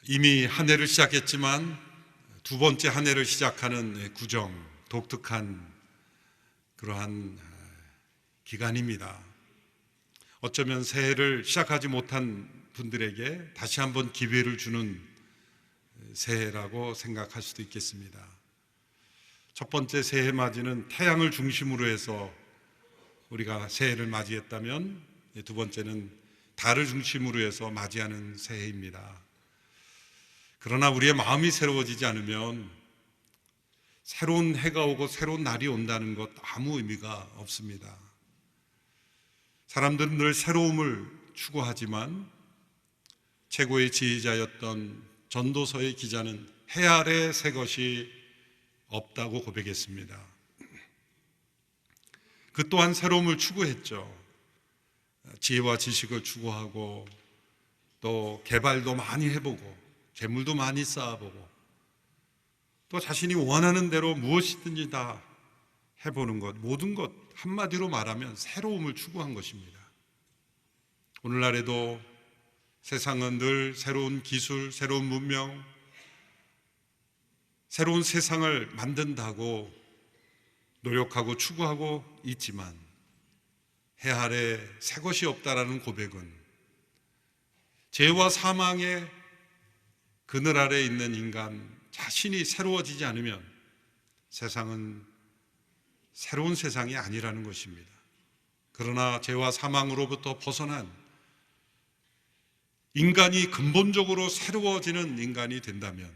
이미 한 해를 시작했지만 두 번째 한 해를 시작하는 구정, 독특한 그러한 기간입니다. 어쩌면 새해를 시작하지 못한 분들에게 다시 한번 기회를 주는 새해라고 생각할 수도 있겠습니다. 첫 번째 새해 맞이는 태양을 중심으로 해서 우리가 새해를 맞이했다면, 두 번째는 달을 중심으로 해서 맞이하는 새해입니다. 그러나 우리의 마음이 새로워지지 않으면 새로운 해가 오고 새로운 날이 온다는 것 아무 의미가 없습니다. 사람들은 늘 새로움을 추구하지만 최고의 지혜자였던 전도서의 기자는 해 아래 새 것이 없다고 고백했습니다. 그 또한 새로움을 추구했죠. 지혜와 지식을 추구하고 또 개발도 많이 해보고 재물도 많이 쌓아보고 또 자신이 원하는 대로 무엇이든지 다 해보는 것, 모든 것 한마디로 말하면 새로움을 추구한 것입니다. 오늘날에도 세상은 늘 새로운 기술, 새로운 문명, 새로운 세상을 만든다고 노력하고 추구하고 있지만 해 아래 새 것이 없다라는 고백은 죄와 사망의 그늘 아래 있는 인간 자신이 새로워지지 않으면 세상은 새로운 세상이 아니라는 것입니다. 그러나 죄와 사망으로부터 벗어난 인간이 근본적으로 새로워지는 인간이 된다면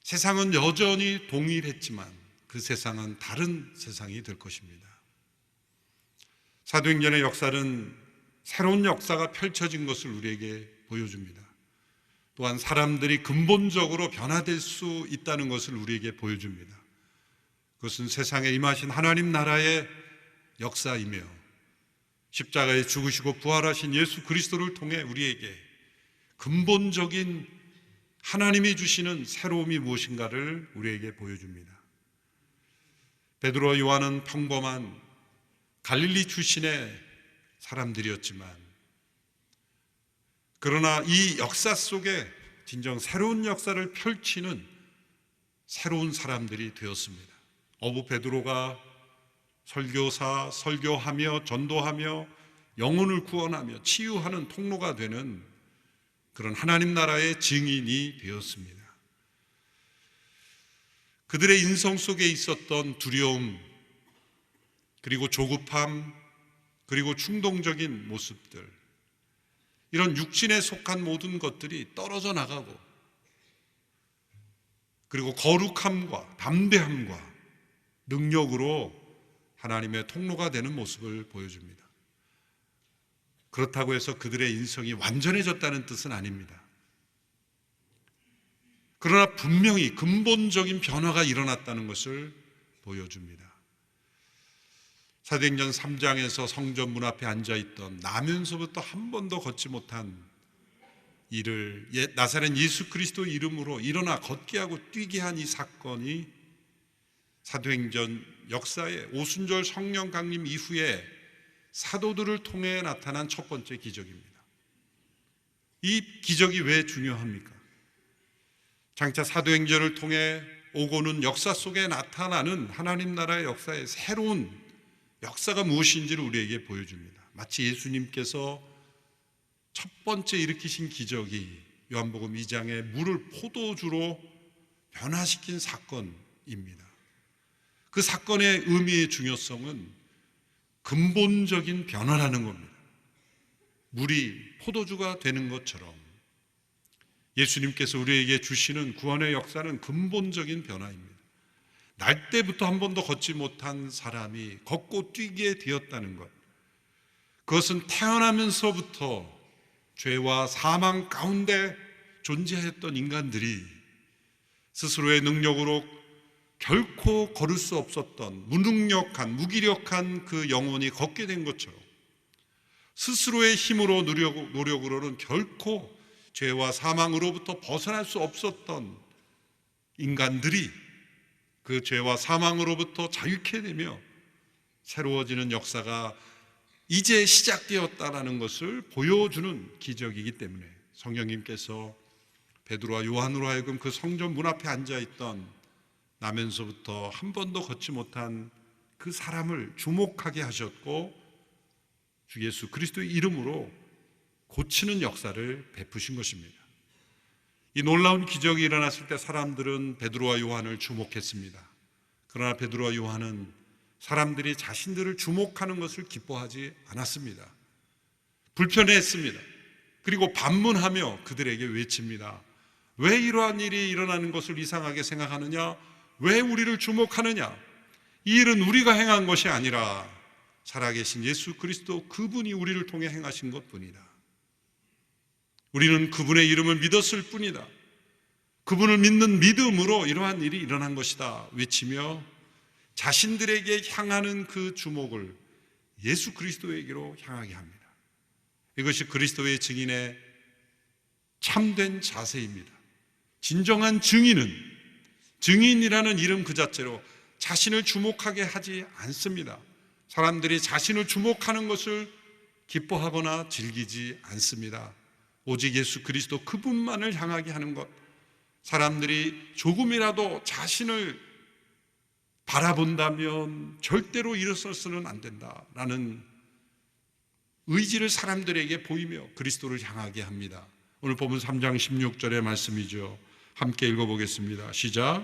세상은 여전히 동일했지만 그 세상은 다른 세상이 될 것입니다. 사도행전의 역사는 새로운 역사가 펼쳐진 것을 우리에게 보여줍니다. 또한 사람들이 근본적으로 변화될 수 있다는 것을 우리에게 보여줍니다. 그것은 세상에 임하신 하나님 나라의 역사이며 십자가에 죽으시고 부활하신 예수 그리스도를 통해 우리에게 근본적인 하나님이 주시는 새로움이 무엇인가를 우리에게 보여줍니다. 베드로와 요한은 평범한 갈릴리 출신의 사람들이었지만 그러나 이 역사 속에 진정 새로운 역사를 펼치는 새로운 사람들이 되었습니다. 어부 베드로가 설교사, 설교하며 전도하며 영혼을 구원하며 치유하는 통로가 되는 그런 하나님 나라의 증인이 되었습니다. 그들의 인성 속에 있었던 두려움, 그리고 조급함, 그리고 충동적인 모습들, 이런 육신에 속한 모든 것들이 떨어져 나가고 그리고 거룩함과 담대함과 능력으로 하나님의 통로가 되는 모습을 보여줍니다. 그렇다고 해서 그들의 인성이 완전해졌다는 뜻은 아닙니다. 그러나 분명히 근본적인 변화가 일어났다는 것을 보여줍니다. 사도행전 3장에서 성전 문 앞에 앉아있던 나면서부터 한 번도 걷지 못한 이를 나사렛 예수 그리스도 이름으로 일어나 걷게 하고 뛰게 한 이 사건이 사도행전 역사의 오순절 성령 강림 이후에 사도들을 통해 나타난 첫 번째 기적입니다. 이 기적이 왜 중요합니까? 장차 사도행전을 통해 오고는 역사 속에 나타나는 하나님 나라의 역사의 새로운 역사가 무엇인지를 우리에게 보여줍니다. 마치 예수님께서 첫 번째 일으키신 기적이 요한복음 2장에 물을 포도주로 변화시킨 사건입니다. 그 사건의 의미의 중요성은 근본적인 변화라는 겁니다. 물이 포도주가 되는 것처럼 예수님께서 우리에게 주시는 구원의 역사는 근본적인 변화입니다. 날 때부터 한 번도 걷지 못한 사람이 걷고 뛰게 되었다는 것, 그것은 태어나면서부터 죄와 사망 가운데 존재했던 인간들이 스스로의 능력으로 결코 걸을 수 없었던 무능력한, 무기력한 그 영혼이 걷게 된 것처럼 스스로의 힘으로 노력으로는 결코 죄와 사망으로부터 벗어날 수 없었던 인간들이 그 죄와 사망으로부터 자유케 되며 새로워지는 역사가 이제 시작되었다라는 것을 보여주는 기적이기 때문에 성령님께서 베드로와 요한으로 하여금 그 성전 문 앞에 앉아있던 나면서부터 한 번도 걷지 못한 그 사람을 주목하게 하셨고 주 예수 그리스도의 이름으로 고치는 역사를 베푸신 것입니다. 이 놀라운 기적이 일어났을 때 사람들은 베드로와 요한을 주목했습니다. 그러나 베드로와 요한은 사람들이 자신들을 주목하는 것을 기뻐하지 않았습니다. 불편해했습니다. 그리고 반문하며 그들에게 외칩니다. 왜 이러한 일이 일어나는 것을 이상하게 생각하느냐? 왜 우리를 주목하느냐? 이 일은 우리가 행한 것이 아니라 살아계신 예수 그리스도 그분이 우리를 통해 행하신 것뿐이다. 우리는 그분의 이름을 믿었을 뿐이다. 그분을 믿는 믿음으로 이러한 일이 일어난 것이다 외치며 자신들에게 향하는 그 주목을 예수 그리스도에게로 향하게 합니다. 이것이 그리스도의 증인의 참된 자세입니다. 진정한 증인이라는 이름 그 자체로 자신을 주목하게 하지 않습니다. 사람들이 자신을 주목하는 것을 기뻐하거나 즐기지 않습니다. 오직 예수 그리스도 그분만을 향하게 하는 것, 사람들이 조금이라도 자신을 바라본다면 절대로 일어서서는 안 된다라는 의지를 사람들에게 보이며 그리스도를 향하게 합니다. 오늘 본문 3장 16절의 말씀이죠. 함께 읽어보겠습니다. 시작.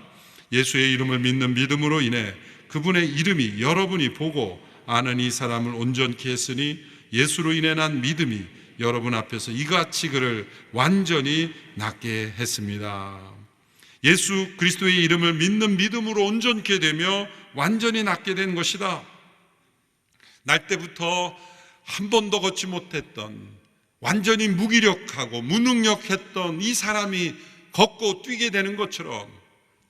예수의 이름을 믿는 믿음으로 인해 그분의 이름이 여러분이 보고 아는 이 사람을 온전케 했으니 예수로 인해 난 믿음이 여러분 앞에서 이같이 그를 완전히 낫게 했습니다. 예수 그리스도의 이름을 믿는 믿음으로 온전케 되며 완전히 낫게 된 것이다. 날 때부터 한 번도 걷지 못했던, 완전히 무기력하고 무능력했던 이 사람이 걷고 뛰게 되는 것처럼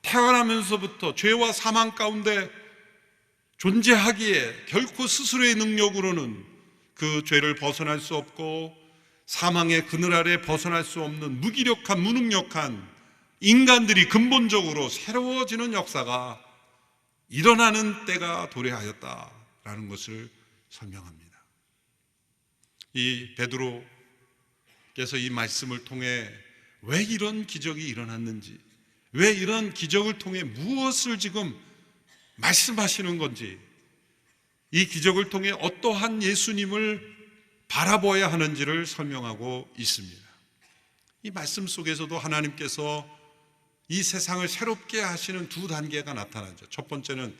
태어나면서부터 죄와 사망 가운데 존재하기에 결코 스스로의 능력으로는 그 죄를 벗어날 수 없고 사망의 그늘 아래 벗어날 수 없는 무기력한 무능력한 인간들이 근본적으로 새로워지는 역사가 일어나는 때가 도래하였다라는 것을 설명합니다. 이 베드로께서 이 말씀을 통해 왜 이런 기적이 일어났는지, 왜 이런 기적을 통해 무엇을 지금 말씀하시는 건지, 이 기적을 통해 어떠한 예수님을 바라보아야 하는지를 설명하고 있습니다. 이 말씀 속에서도 하나님께서 이 세상을 새롭게 하시는 두 단계가 나타나죠. 첫 번째는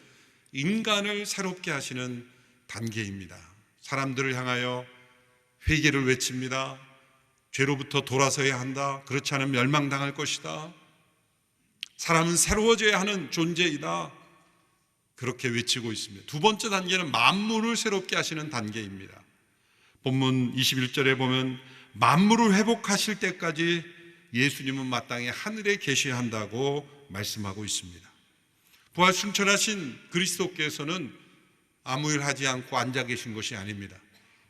인간을 새롭게 하시는 단계입니다. 사람들을 향하여 회개를 외칩니다. 죄로부터 돌아서야 한다. 그렇지 않으면 멸망당할 것이다. 사람은 새로워져야 하는 존재이다. 그렇게 외치고 있습니다. 두 번째 단계는 만물을 새롭게 하시는 단계입니다. 본문 21절에 보면 만물을 회복하실 때까지 예수님은 마땅히 하늘에 계셔야 한다고 말씀하고 있습니다. 부활 승천하신 그리스도께서는 아무 일 하지 않고 앉아 계신 것이 아닙니다.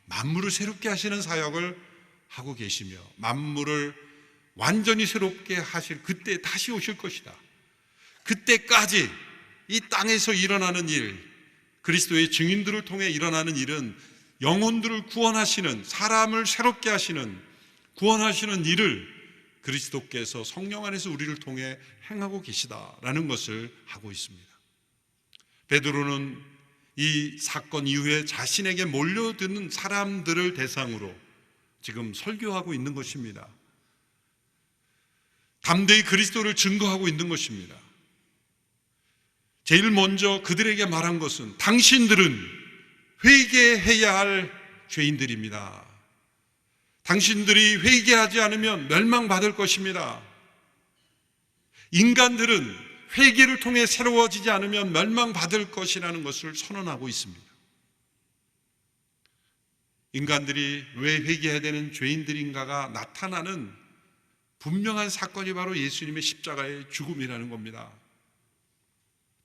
만물을 새롭게 하시는 사역을 하고 계시며 만물을 완전히 새롭게 하실 그때 다시 오실 것이다. 그때까지 이 땅에서 일어나는 일, 그리스도의 증인들을 통해 일어나는 일은 영혼들을 구원하시는, 사람을 새롭게 하시는, 구원하시는 일을 그리스도께서 성령 안에서 우리를 통해 행하고 계시다라는 것을 하고 있습니다. 베드로는 이 사건 이후에 자신에게 몰려드는 사람들을 대상으로 지금 설교하고 있는 것입니다. 담대히 그리스도를 증거하고 있는 것입니다. 제일 먼저 그들에게 말한 것은 당신들은 회개해야 할 죄인들입니다. 당신들이 회개하지 않으면 멸망받을 것입니다. 인간들은 회개를 통해 새로워지지 않으면 멸망받을 것이라는 것을 선언하고 있습니다. 인간들이 왜 회개해야 되는 죄인들인가가 나타나는 분명한 사건이 바로 예수님의 십자가의 죽음이라는 겁니다.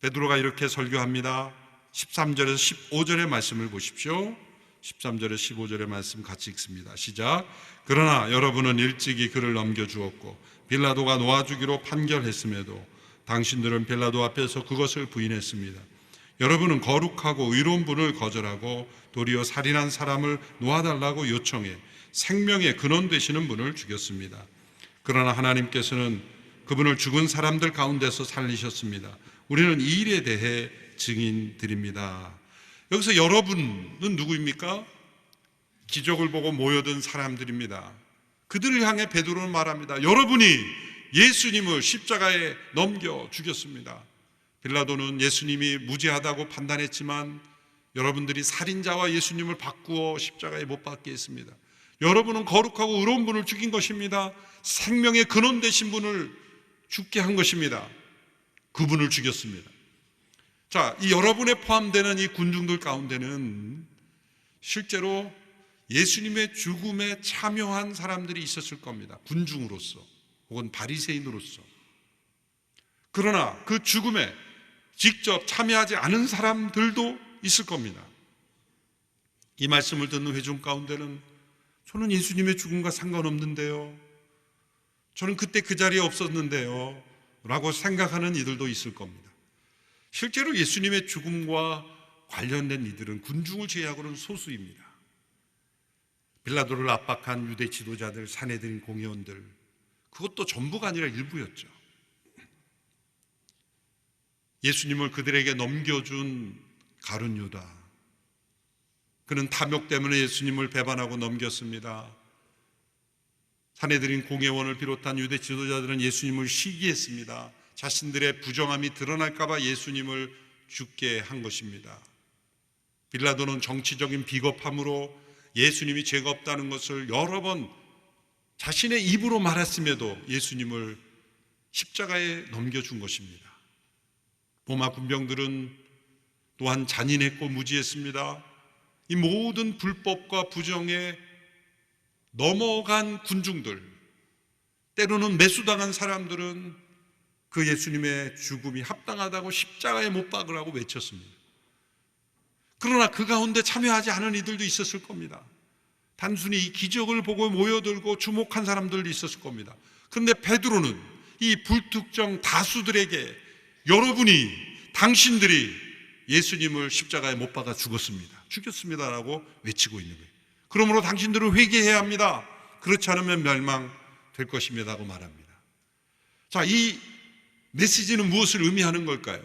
베드로가 이렇게 설교합니다. 13절에서 15절의 말씀을 보십시오. 13절에 15절의 말씀 같이 읽습니다. 시작. 그러나 여러분은 일찍이 그를 넘겨주었고 빌라도가 놓아주기로 판결했음에도 당신들은 빌라도 앞에서 그것을 부인했습니다. 여러분은 거룩하고 의로운 분을 거절하고 도리어 살인한 사람을 놓아달라고 요청해 생명의 근원 되시는 분을 죽였습니다. 그러나 하나님께서는 그분을 죽은 사람들 가운데서 살리셨습니다. 우리는 이 일에 대해 증인드립니다. 여기서 여러분은 누구입니까? 기적을 보고 모여든 사람들입니다. 그들을 향해 베드로는 말합니다. 여러분이 예수님을 십자가에 넘겨 죽였습니다. 빌라도는 예수님이 무죄하다고 판단했지만 여러분들이 살인자와 예수님을 바꾸어 십자가에 못 박게 했습니다. 여러분은 거룩하고 의로운 분을 죽인 것입니다. 생명의 근원 되신 분을 죽게 한 것입니다. 그분을 죽였습니다. 자, 이 여러분에 포함되는 이 군중들 가운데는 실제로 예수님의 죽음에 참여한 사람들이 있었을 겁니다. 군중으로서 혹은 바리새인으로서. 그러나 그 죽음에 직접 참여하지 않은 사람들도 있을 겁니다. 이 말씀을 듣는 회중 가운데는 저는 예수님의 죽음과 상관없는데요, 저는 그때 그 자리에 없었는데요 라고 생각하는 이들도 있을 겁니다. 실제로 예수님의 죽음과 관련된 이들은 군중을 제외하고는 소수입니다. 빌라도를 압박한 유대 지도자들, 산헤드린 공의원들, 그것도 전부가 아니라 일부였죠. 예수님을 그들에게 넘겨준 가룟 유다, 그는 탐욕 때문에 예수님을 배반하고 넘겼습니다. 산헤드린 공회원을 비롯한 유대 지도자들은 예수님을 시기했습니다. 자신들의 부정함이 드러날까 봐 예수님을 죽게 한 것입니다. 빌라도는 정치적인 비겁함으로 예수님이 죄가 없다는 것을 여러 번 자신의 입으로 말했음에도 예수님을 십자가에 넘겨준 것입니다. 로마 군병들은 또한 잔인했고 무지했습니다. 이 모든 불법과 부정에 넘어간 군중들, 때로는 매수당한 사람들은 그 예수님의 죽음이 합당하다고 십자가에 못 박으라고 외쳤습니다. 그러나 그 가운데 참여하지 않은 이들도 있었을 겁니다. 단순히 이 기적을 보고 모여들고 주목한 사람들도 있었을 겁니다. 그런데 베드로는 이 불특정 다수들에게 여러분이, 당신들이 예수님을 십자가에 못 박아 죽였습니다라고 외치고 있는 거예요. 그러므로 당신들은 회개해야 합니다. 그렇지 않으면 멸망될 것입니다라고 말합니다. 자, 이 메시지는 무엇을 의미하는 걸까요?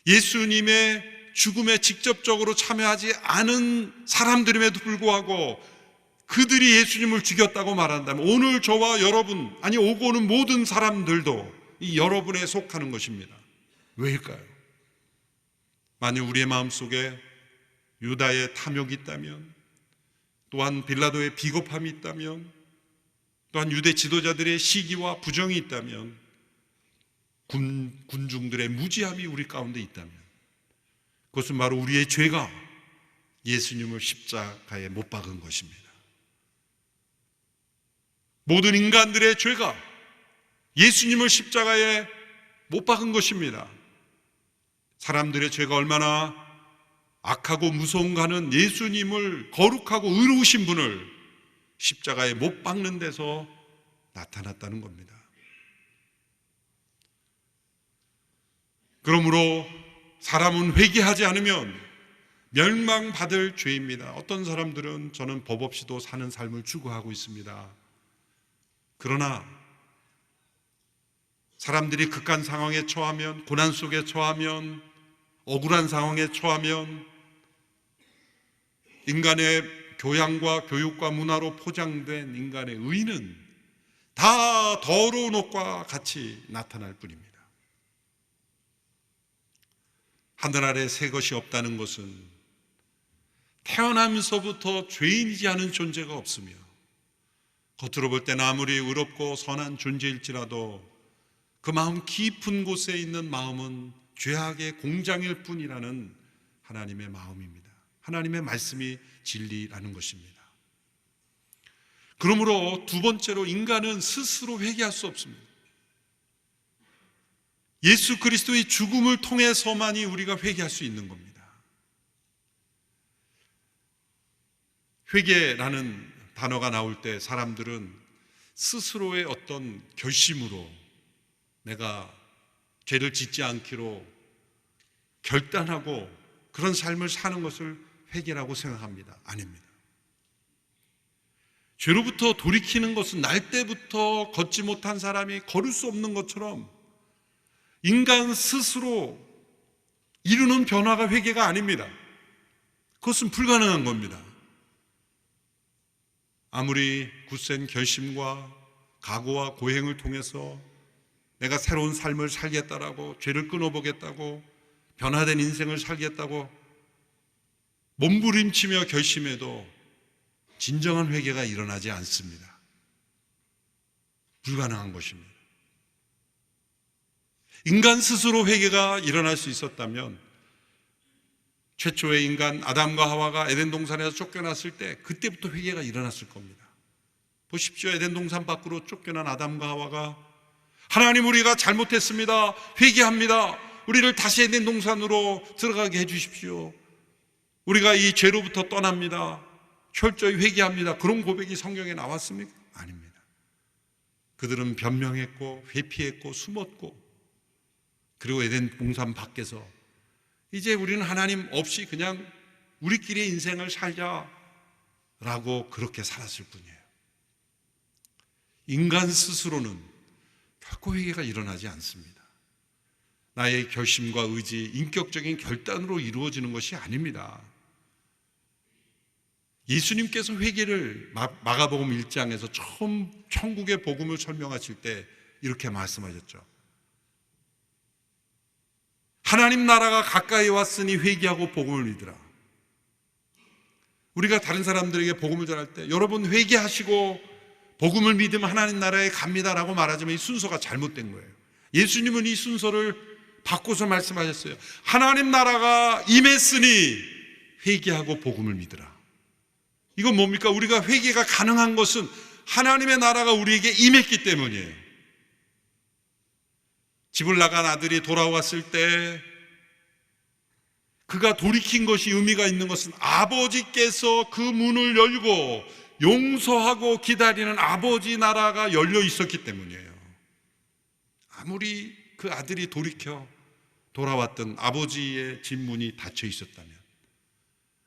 예수님의 죽음에 직접적으로 참여하지 않은 사람들임에도 불구하고 그들이 예수님을 죽였다고 말한다면 오늘 저와 여러분, 아니 오고 오는 모든 사람들도 이 여러분에 속하는 것입니다. 왜일까요? 만약 우리의 마음속에 유다의 탐욕이 있다면, 또한 빌라도의 비겁함이 있다면, 또한 유대 지도자들의 시기와 부정이 있다면, 군중들의 무지함이 우리 가운데 있다면, 그것은 바로 우리의 죄가 예수님을 십자가에 못 박은 것입니다. 모든 인간들의 죄가 예수님을 십자가에 못 박은 것입니다. 사람들의 죄가 얼마나 악하고 무서운가는 예수님을, 거룩하고 의로우신 분을 십자가에 못 박는 데서 나타났다는 겁니다. 그러므로 사람은 회개하지 않으면 멸망받을 죄입니다. 어떤 사람들은 저는 법 없이도 사는 삶을 추구하고 있습니다. 그러나 사람들이 극한 상황에 처하면, 고난 속에 처하면, 억울한 상황에 처하면 인간의 교양과 교육과 문화로 포장된 인간의 의는 다 더러운 옷과 같이 나타날 뿐입니다. 하늘 아래 새 것이 없다는 것은 태어나면서부터 죄인이지 않은 존재가 없으며, 겉으로 볼 때는 아무리 의롭고 선한 존재일지라도 그 마음 깊은 곳에 있는 마음은 죄악의 공장일 뿐이라는 하나님의 마음입니다. 하나님의 말씀이 진리라는 것입니다. 그러므로 두 번째로, 인간은 스스로 회개할 수 없습니다. 예수 그리스도의 죽음을 통해서만이 우리가 회개할 수 있는 겁니다. 회개라는 단어가 나올 때 사람들은 스스로의 어떤 결심으로 내가 죄를 짓지 않기로 결단하고 그런 삶을 사는 것을 회개라고 생각합니다. 아닙니다. 죄로부터 돌이키는 것은 날 때부터 걷지 못한 사람이 걸을 수 없는 것처럼 인간 스스로 이루는 변화가 회개가 아닙니다. 그것은 불가능한 겁니다. 아무리 굳센 결심과 각오와 고행을 통해서 내가 새로운 삶을 살겠다라고, 죄를 끊어보겠다고, 변화된 인생을 살겠다고 몸부림치며 결심해도 진정한 회개가 일어나지 않습니다. 불가능한 것입니다. 인간 스스로 회개가 일어날 수 있었다면 최초의 인간 아담과 하와가 에덴 동산에서 쫓겨났을 때 그때부터 회개가 일어났을 겁니다. 보십시오. 에덴 동산 밖으로 쫓겨난 아담과 하와가 하나님, 우리가 잘못했습니다. 회개합니다. 우리를 다시 에덴 동산으로 들어가게 해주십시오. 우리가 이 죄로부터 떠납니다. 철저히 회개합니다. 그런 고백이 성경에 나왔습니까? 아닙니다. 그들은 변명했고 회피했고 숨었고, 그리고 에덴 동산 밖에서 이제 우리는 하나님 없이 그냥 우리끼리의 인생을 살자라고 그렇게 살았을 뿐이에요. 인간 스스로는 결코 회개가 일어나지 않습니다. 나의 결심과 의지, 인격적인 결단으로 이루어지는 것이 아닙니다. 예수님께서 회개를 마가복음 1장에서 처음 천국의 복음을 설명하실 때 이렇게 말씀하셨죠. 하나님 나라가 가까이 왔으니 회개하고 복음을 믿으라. 우리가 다른 사람들에게 복음을 전할 때 여러분 회개하시고 복음을 믿으면 하나님 나라에 갑니다라고 말하지만 이 순서가 잘못된 거예요. 예수님은 이 순서를 바꿔서 말씀하셨어요. 하나님 나라가 임했으니 회개하고 복음을 믿으라. 이건 뭡니까? 우리가 회개가 가능한 것은 하나님의 나라가 우리에게 임했기 때문이에요. 집을 나간 아들이 돌아왔을 때 그가 돌이킨 것이 의미가 있는 것은 아버지께서 그 문을 열고 용서하고 기다리는 아버지 나라가 열려 있었기 때문이에요. 아무리 그 아들이 돌이켜 돌아왔던 아버지의 집 문이 닫혀 있었다면,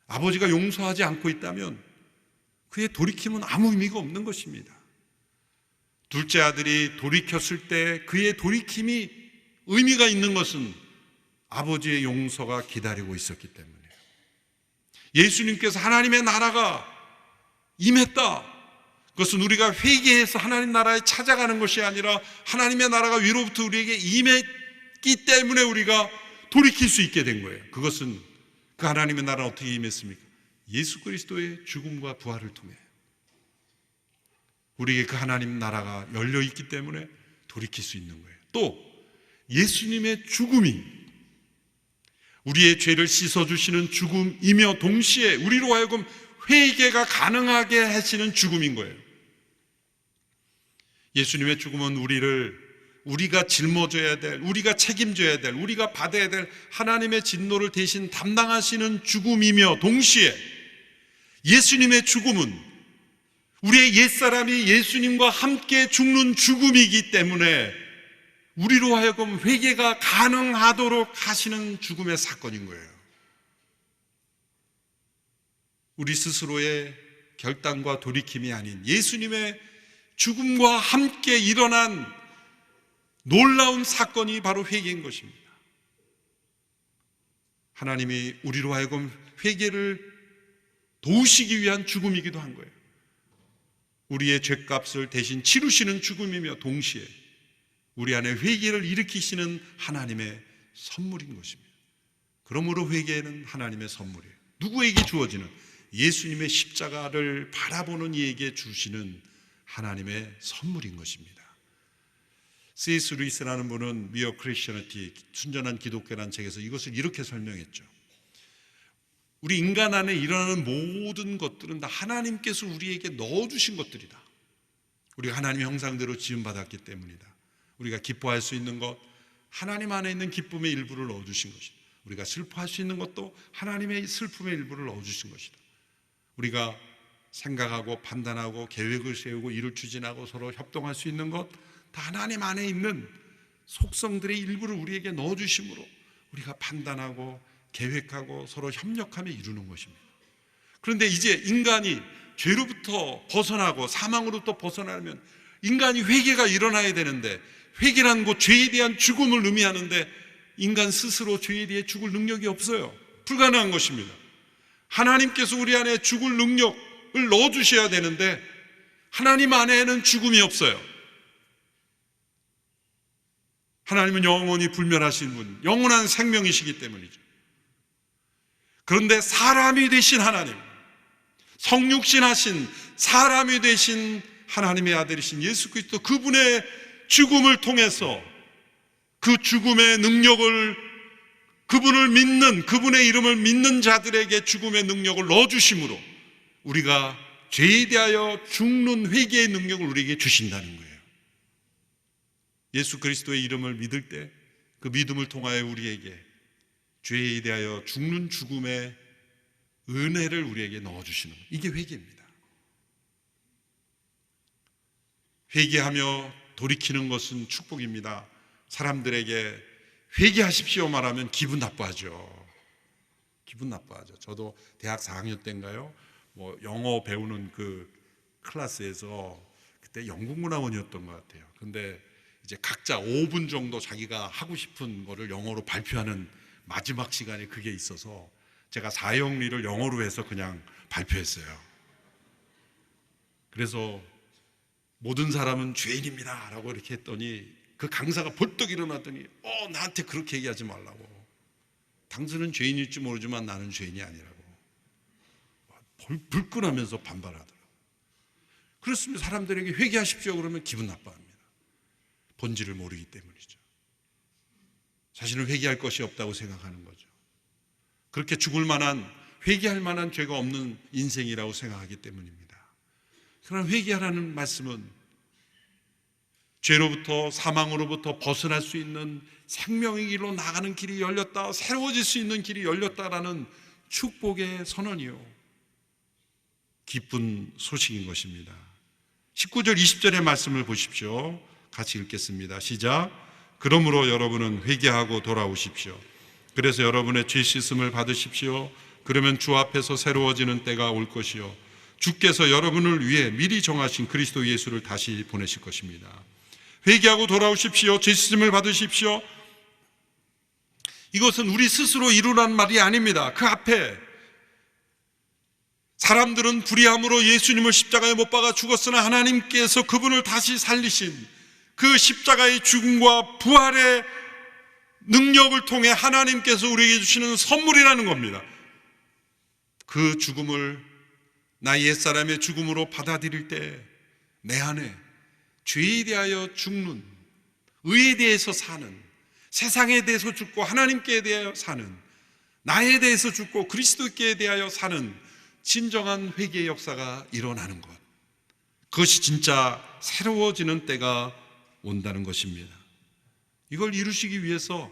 아버지가 용서하지 않고 있다면 그의 돌이킴은 아무 의미가 없는 것입니다. 둘째 아들이 돌이켰을 때 그의 돌이킴이 의미가 있는 것은 아버지의 용서가 기다리고 있었기 때문이에요. 예수님께서 하나님의 나라가 임했다. 그것은 우리가 회개해서 하나님 나라에 찾아가는 것이 아니라 하나님의 나라가 위로부터 우리에게 임했기 때문에 우리가 돌이킬 수 있게 된 거예요. 그것은 그 하나님의 나라는 어떻게 임했습니까? 예수 그리스도의 죽음과 부활을 통해 우리에게 그 하나님 나라가 열려 있기 때문에 돌이킬 수 있는 거예요. 또 예수님의 죽음이 우리의 죄를 씻어주시는 죽음이며 동시에 우리로 하여금 회개가 가능하게 하시는 죽음인 거예요. 예수님의 죽음은 우리가 짊어져야 될, 우리가 책임져야 될, 우리가 받아야 될 하나님의 진노를 대신 담당하시는 죽음이며 동시에 예수님의 죽음은 우리의 옛사람이 예수님과 함께 죽는 죽음이기 때문에 우리로 하여금 회개가 가능하도록 하시는 죽음의 사건인 거예요. 우리 스스로의 결단과 돌이킴이 아닌 예수님의 죽음과 함께 일어난 놀라운 사건이 바로 회개인 것입니다. 하나님이 우리로 하여금 회개를 도우시기 위한 죽음이기도 한 거예요. 우리의 죄값을 대신 치르시는 죽음이며 동시에 우리 안에 회개를 일으키시는 하나님의 선물인 것입니다. 그러므로 회개는 하나님의 선물이에요. 누구에게 주어지는? 예수님의 십자가를 바라보는 이에게 주시는 하나님의 선물인 것입니다. C.S. 루이스라는 분은 미어 크리스천리티, 순전한 기독교라는 책에서 이것을 이렇게 설명했죠. 우리 인간 안에 일어나는 모든 것들은 다 하나님께서 우리에게 넣어주신 것들이다. 우리가 하나님의 형상대로 지음받았기 때문이다. 우리가 기뻐할 수 있는 것, 하나님 안에 있는 기쁨의 일부를 넣어주신 것이다. 우리가 슬퍼할 수 있는 것도 하나님의 슬픔의 일부를 넣어주신 것이다. 우리가 생각하고 판단하고 계획을 세우고 일을 추진하고 서로 협동할 수 있는 것, 다 하나님 안에 있는 속성들의 일부를 우리에게 넣어주심으로 우리가 판단하고 계획하고 서로 협력하며 이루는 것입니다. 그런데 이제 인간이 죄로부터 벗어나고 사망으로부터 벗어나려면 인간이 회개가 일어나야 되는데, 회개란 곧 죄에 대한 죽음을 의미하는데 인간 스스로 죄에 대해 죽을 능력이 없어요. 불가능한 것입니다. 하나님께서 우리 안에 죽을 능력을 넣어주셔야 되는데 하나님 안에는 죽음이 없어요. 하나님은 영원히 불멸하신 분, 영원한 생명이시기 때문이죠. 그런데 사람이 되신 하나님, 성육신하신 사람이 되신 하나님의 아들이신 예수 그리스도, 그분의 죽음을 통해서 그 죽음의 능력을, 그분을 믿는, 그분의 이름을 믿는 자들에게 죽음의 능력을 넣어주심으로 우리가 죄에 대하여 죽는 회개의 능력을 우리에게 주신다는 거예요. 예수 그리스도의 이름을 믿을 때 그 믿음을 통하여 우리에게 죄에 대하여 죽는 죽음의 은혜를 우리에게 넣어주시는 거예요. 이게 회개입니다. 회개하며 돌이키는 것은 축복입니다. 사람들에게 회개하십시오 말하면 기분 나빠하죠. 기분 나빠하죠. 저도 대학 4학년 때인가요? 영어 배우는 그 클래스에서, 그때 영국문화원이었던 것 같아요. 근데 이제 각자 5분 정도 자기가 하고 싶은 거를 영어로 발표하는 마지막 시간에 그게 있어서 제가 사형리를 영어로 해서 그냥 발표했어요. 그래서 모든 사람은 죄인입니다 라고 이렇게 했더니 그 강사가 벌떡 일어났더니 나한테 그렇게 얘기하지 말라고. 당신은 죄인일지 모르지만 나는 죄인이 아니라고 불끈하면서 반발하더라고요. 그렇습니다. 사람들에게 회개하십시오 그러면 기분 나빠합니다. 본질을 모르기 때문이죠. 자신을 회개할 것이 없다고 생각하는 거죠. 그렇게 죽을 만한, 회개할 만한 죄가 없는 인생이라고 생각하기 때문입니다. 그러나 회개하라는 말씀은 죄로부터, 사망으로부터 벗어날 수 있는 생명의 길로 나가는 길이 열렸다, 새로워질 수 있는 길이 열렸다라는 축복의 선언이요, 기쁜 소식인 것입니다. 19절 20절의 말씀을 보십시오. 같이 읽겠습니다. 시작. 그러므로 여러분은 회개하고 돌아오십시오. 그래서 여러분의 죄 씻음을 받으십시오. 그러면 주 앞에서 새로워지는 때가 올 것이요, 주께서 여러분을 위해 미리 정하신 그리스도 예수를 다시 보내실 것입니다. 회개하고 돌아오십시오. 죄 씻음을 받으십시오. 이것은 우리 스스로 이루라는 말이 아닙니다. 그 앞에 사람들은 불의함으로 예수님을 십자가에 못 박아 죽었으나 하나님께서 그분을 다시 살리신 그 십자가의 죽음과 부활의 능력을 통해 하나님께서 우리에게 주시는 선물이라는 겁니다. 그 죽음을 나의 옛사람의 죽음으로 받아들일 때 내 안에 죄에 대하여 죽는, 의에 대해서 사는, 세상에 대해서 죽고 하나님께 대하여 사는, 나에 대해서 죽고 그리스도께 대하여 사는 진정한 회개의 역사가 일어나는 것, 그것이 진짜 새로워지는 때가 온다는 것입니다. 이걸 이루시기 위해서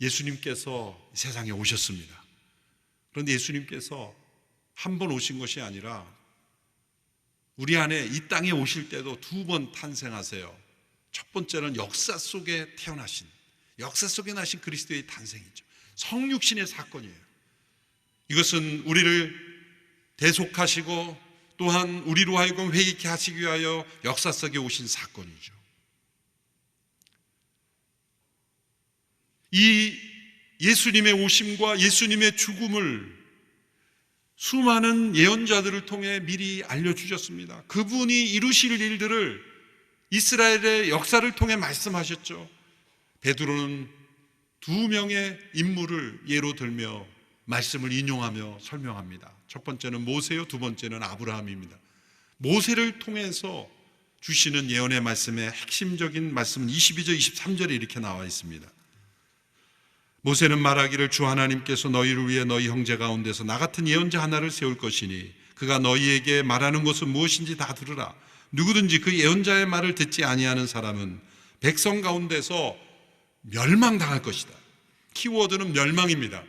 예수님께서 세상에 오셨습니다. 그런데 예수님께서 한 번 오신 것이 아니라 우리 안에 이 땅에 오실 때도 2번 탄생하세요. 첫 번째는 역사 속에 태어나신, 역사 속에 나신 그리스도의 탄생이죠. 성육신의 사건이에요. 이것은 우리를 대속하시고 또한 우리로 하여금 회개케 하시기 위하여 역사 속에 오신 사건이죠. 이 예수님의 오심과 예수님의 죽음을 수많은 예언자들을 통해 미리 알려주셨습니다. 그분이 이루실 일들을 이스라엘의 역사를 통해 말씀하셨죠. 베드로는 2명의 인물을 예로 들며 말씀을 인용하며 설명합니다. 첫 번째는 모세요, 두 번째는 아브라함입니다. 모세를 통해서 주시는 예언의 말씀의 핵심적인 말씀은 22절, 23절에 이렇게 나와 있습니다. 모세는 말하기를 주 하나님께서 너희를 위해 너희 형제 가운데서 나 같은 예언자 하나를 세울 것이니 그가 너희에게 말하는 것은 무엇인지 다 들으라. 누구든지 그 예언자의 말을 듣지 아니하는 사람은 백성 가운데서 멸망당할 것이다. 키워드는 멸망입니다.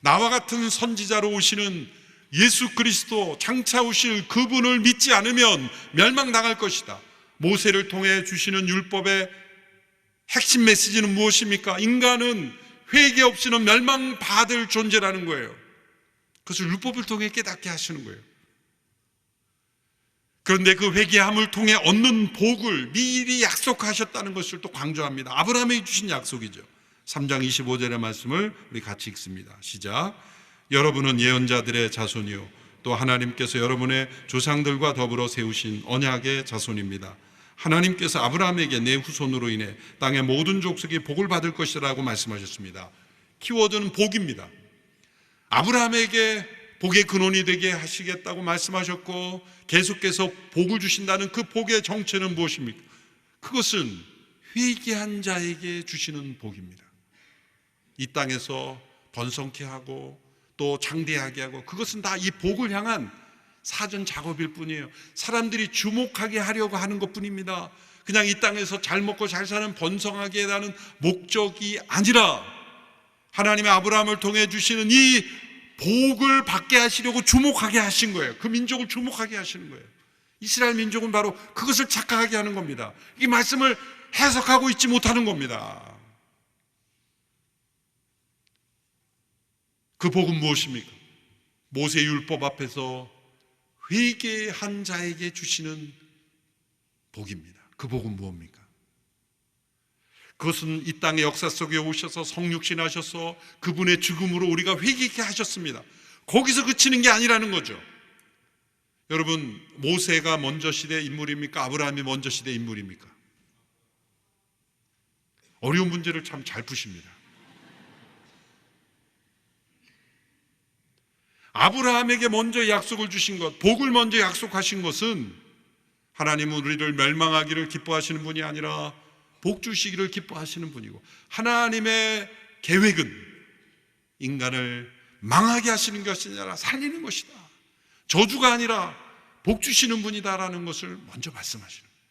나와 같은 선지자로 오시는 예수 그리스도, 장차 오실 그분을 믿지 않으면 멸망당할 것이다. 모세를 통해 주시는 율법의 핵심 메시지는 무엇입니까? 인간은 회개 없이는 멸망받을 존재라는 거예요. 그것을 율법을 통해 깨닫게 하시는 거예요. 그런데 그 회개함을 통해 얻는 복을 미리 약속하셨다는 것을 또 강조합니다. 아브라함에게 주신 약속이죠. 3장 25절의 말씀을 우리 같이 읽습니다. 시작. 여러분은 예언자들의 자손이요 또 하나님께서 여러분의 조상들과 더불어 세우신 언약의 자손입니다. 하나님께서 아브라함에게 내 후손으로 인해 땅의 모든 족속이 복을 받을 것이라고 말씀하셨습니다. 키워드는 복입니다. 아브라함에게 복의 근원이 되게 하시겠다고 말씀하셨고 계속해서 복을 주신다는 그 복의 정체는 무엇입니까? 그것은 회개한 자에게 주시는 복입니다. 이 땅에서 번성케 하고 또 장대하게 하고, 그것은 다 이 복을 향한 사전 작업일 뿐이에요. 사람들이 주목하게 하려고 하는 것뿐입니다. 그냥 이 땅에서 잘 먹고 잘 사는 번성하게 하는 목적이 아니라 하나님의 아브라함을 통해 주시는 이 복을 받게 하시려고 주목하게 하신 거예요. 그 민족을 주목하게 하시는 거예요. 이스라엘 민족은 바로 그것을 착각하게 하는 겁니다. 이 말씀을 해석하고 있지 못하는 겁니다. 그 복은 무엇입니까? 모세 율법 앞에서 회개한 자에게 주시는 복입니다. 그 복은 무엇입니까? 그것은 이 땅의 역사 속에 오셔서 성육신하셔서 그분의 죽음으로 우리가 회개케 하셨습니다. 거기서 그치는 게 아니라는 거죠. 여러분, 모세가 먼저 시대 인물입니까? 아브라함이 먼저 시대 인물입니까? 어려운 문제를 참 잘 푸십니다. 아브라함에게 먼저 약속을 주신 것, 복을 먼저 약속하신 것은 하나님은 우리를 멸망하기를 기뻐하시는 분이 아니라 복 주시기를 기뻐하시는 분이고, 하나님의 계획은 인간을 망하게 하시는 것이 아니라 살리는 것이다. 저주가 아니라 복 주시는 분이다라는 것을 먼저 말씀하시는 거예요.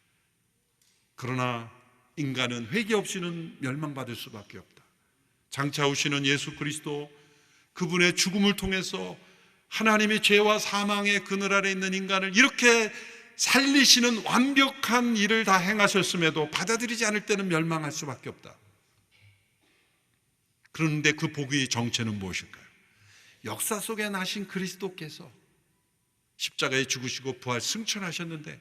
그러나 인간은 회개 없이는 멸망받을 수밖에 없다. 장차 오시는 예수 그리스도, 그분의 죽음을 통해서 하나님의 죄와 사망의 그늘 아래 있는 인간을 이렇게 살리시는 완벽한 일을 다 행하셨음에도 받아들이지 않을 때는 멸망할 수밖에 없다. 그런데 그 복의 정체는 무엇일까요? 역사 속에 나신 그리스도께서 십자가에 죽으시고 부활 승천하셨는데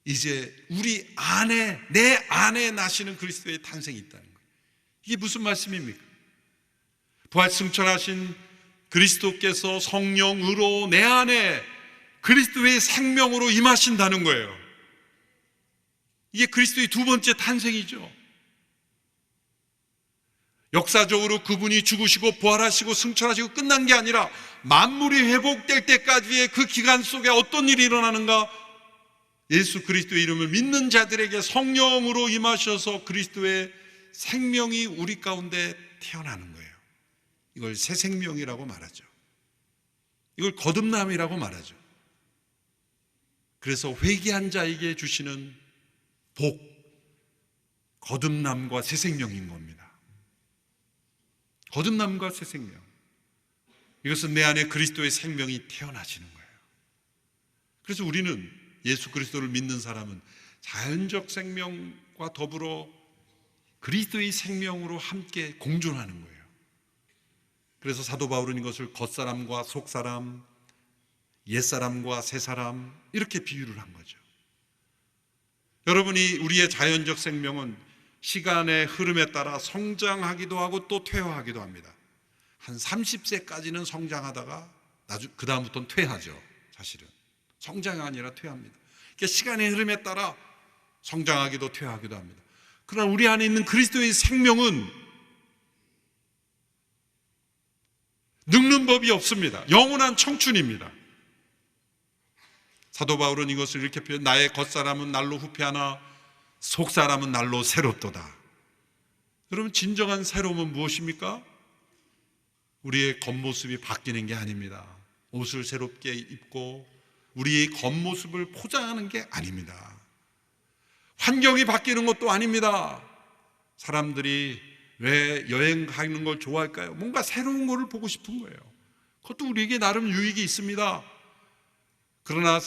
이제 우리 안에, 내 안에 나시는 그리스도의 탄생이 있다는 거예요. 이게 무슨 말씀입니까? 부활 승천하신 그리스도께서 성령으로 내 안에 그리스도의 생명으로 임하신다는 거예요. 이게 그리스도의 두 번째 탄생이죠. 역사적으로 그분이 죽으시고 부활하시고 승천하시고 끝난 게 아니라 만물이 회복될 때까지의 그 기간 속에 어떤 일이 일어나는가? 예수 그리스도의 이름을 믿는 자들에게 성령으로 임하셔서 그리스도의 생명이 우리 가운데 태어나는 거예요. 이걸 새 생명이라고 말하죠. 이걸 거듭남이라고 말하죠. 그래서 회개한 자에게 주시는 복, 거듭남과 새 생명인 겁니다. 거듭남과 새 생명. 이것은 내 안에 그리스도의 생명이 태어나시는 거예요. 그래서 우리는 예수 그리스도를 믿는 사람은 자연적 생명과 더불어 그리스도의 생명으로 함께 공존하는 거예요. 그래서 사도 바울은 이것을 겉사람과 속사람, 옛사람과 새사람 이렇게 비유를 한 거죠. 여러분이 우리의 자연적 생명은 시간의 흐름에 따라 성장하기도 하고 또 퇴화하기도 합니다. 한 30세까지는 성장하다가 그 다음부터는 퇴하죠. 사실은 성장이 아니라 퇴합니다. 그러니까 시간의 흐름에 따라 성장하기도 퇴화하기도 합니다. 그러나 우리 안에 있는 그리스도의 생명은 늙는 법이 없습니다. 영원한 청춘입니다. 사도 바울은 이것을 이렇게 표현, 나의 겉사람은 날로 후패하나 속사람은 날로 새롭도다. 여러분, 진정한 새로움은 무엇입니까? 우리의 겉모습이 바뀌는 게 아닙니다. 옷을 새롭게 입고 우리의 겉모습을 포장하는 게 아닙니다. 환경이 바뀌는 것도 아닙니다. 사람들이 왜 여행 가는 걸 좋아할까요? 뭔가 새로운 거를 보고 싶은 거예요. 그것도 우리에게 나름 유익이 있습니다. 그러나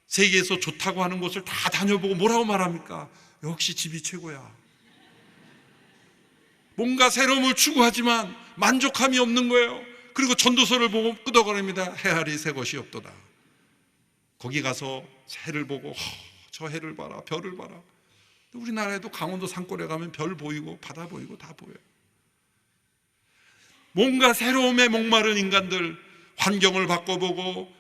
세계에서 좋다고 하는 곳을 다 다녀보고 뭐라고 말합니까? 역시 집이 최고야. 뭔가 새로움을 추구하지만 만족함이 없는 거예요. 그리고 전도서를 보고 끄덕거립니다. 헤아리 새 것이 없도다. 거기 가서 해를 보고 저 해를 봐라, 별을 봐라. 우리나라에도 강원도 산골에 가면 별 보이고 바다 보이고 다 보여요. 뭔가 새로움에 목마른 인간들, 환경을 바꿔보고,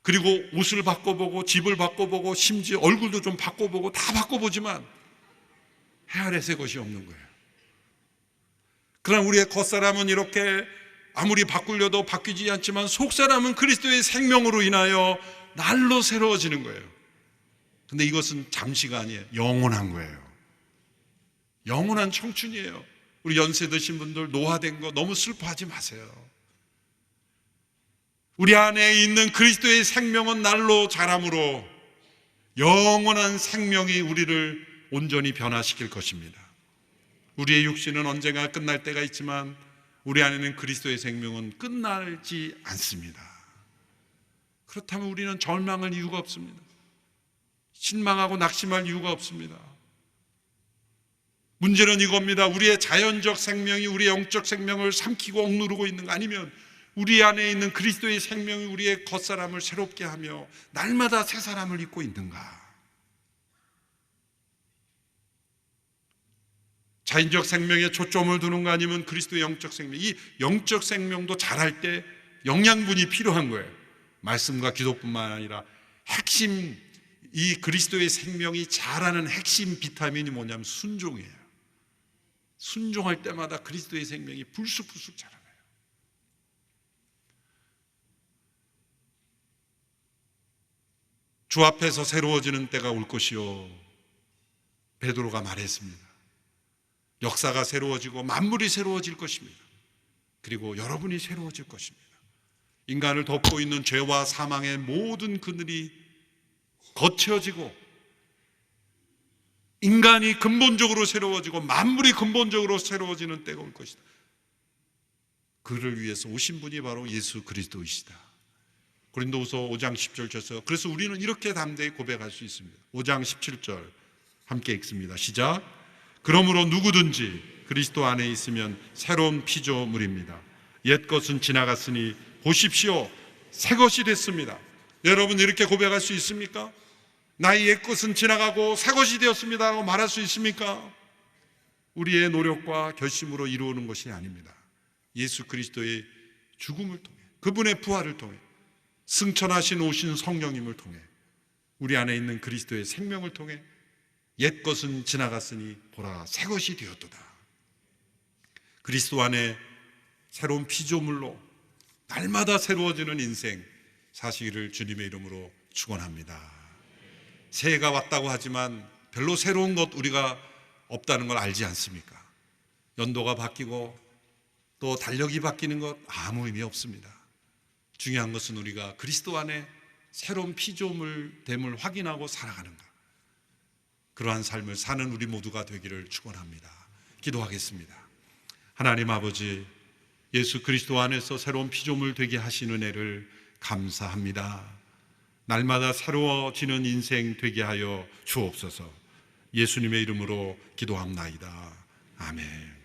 그리고 옷을 바꿔보고, 집을 바꿔보고, 심지어 얼굴도 좀 바꿔보고, 다 바꿔보지만 해 아래 새 것이 없는 거예요. 그러나 우리의 겉사람은 이렇게 아무리 바꾸려도 바뀌지 않지만 속사람은 그리스도의 생명으로 인하여 날로 새로워지는 거예요. 근데 이것은 잠시가 아니에요. 영원한 거예요. 영원한 청춘이에요. 우리 연세 드신 분들 노화된 거 너무 슬퍼하지 마세요. 우리 안에 있는 그리스도의 생명은 날로 자람으로 영원한 생명이 우리를 온전히 변화시킬 것입니다. 우리의 육신은 언젠가 끝날 때가 있지만 우리 안에는 그리스도의 생명은 끝나지 않습니다. 그렇다면 우리는 절망할 이유가 없습니다. 실망하고 낙심할 이유가 없습니다. 문제는 이겁니다. 우리의 자연적 생명이 우리의 영적 생명을 삼키고 억누르고 있는 거, 아니면 우리 안에 있는 그리스도의 생명이 우리의 겉사람을 새롭게 하며 날마다 새 사람을 입고 있는가? 자연적 생명에 초점을 두는 거, 아니면 그리스도의 영적 생명, 이 영적 생명도 자랄 때 영양분이 필요한 거예요. 말씀과 기도뿐만 아니라 핵심, 이 그리스도의 생명이 자라는 핵심 비타민이 뭐냐면 순종이에요. 순종할 때마다 그리스도의 생명이 불쑥불쑥 자라나요. 주 앞에서 새로워지는 때가 올 것이요, 베드로가 말했습니다. 역사가 새로워지고 만물이 새로워질 것입니다. 그리고 여러분이 새로워질 것입니다. 인간을 덮고 있는 죄와 사망의 모든 그늘이 거쳐지고 인간이 근본적으로 새로워지고 만물이 근본적으로 새로워지는 때가 올 것이다. 그를 위해서 오신 분이 바로 예수 그리스도이시다. 고린도후서 5장 10절. 그래서 우리는 이렇게 담대히 고백할 수 있습니다. 5장 17절 함께 읽습니다. 시작. 그러므로 누구든지 그리스도 안에 있으면 새로운 피조물입니다. 옛 것은 지나갔으니 보십시오, 새 것이 됐습니다. 여러분 이렇게 고백할 수 있습니까? 나의 옛 것은 지나가고 새 것이 되었습니다 라고 말할 수 있습니까? 우리의 노력과 결심으로 이루어오는 것이 아닙니다. 예수 그리스도의 죽음을 통해, 그분의 부활을 통해, 승천하신 오신 성령님을 통해, 우리 안에 있는 그리스도의 생명을 통해 옛 것은 지나갔으니 보라 새 것이 되었도다. 그리스도 안에 새로운 피조물로 날마다 새로워지는 인생 사시기를 주님의 이름으로 축원합니다. 새해가 왔다고 하지만 별로 새로운 것 우리가 없다는 걸 알지 않습니까? 연도가 바뀌고 또 달력이 바뀌는 것 아무 의미 없습니다. 중요한 것은 우리가 그리스도 안에 새로운 피조물됨을 확인하고 살아가는가, 그러한 삶을 사는 우리 모두가 되기를 축원합니다. 기도하겠습니다. 하나님 아버지, 예수 그리스도 안에서 새로운 피조물 되게 하시는 은혜를 감사합니다. 날마다 새로워지는 인생 되게 하여 주옵소서. 예수님의 이름으로 기도합나이다. 아멘.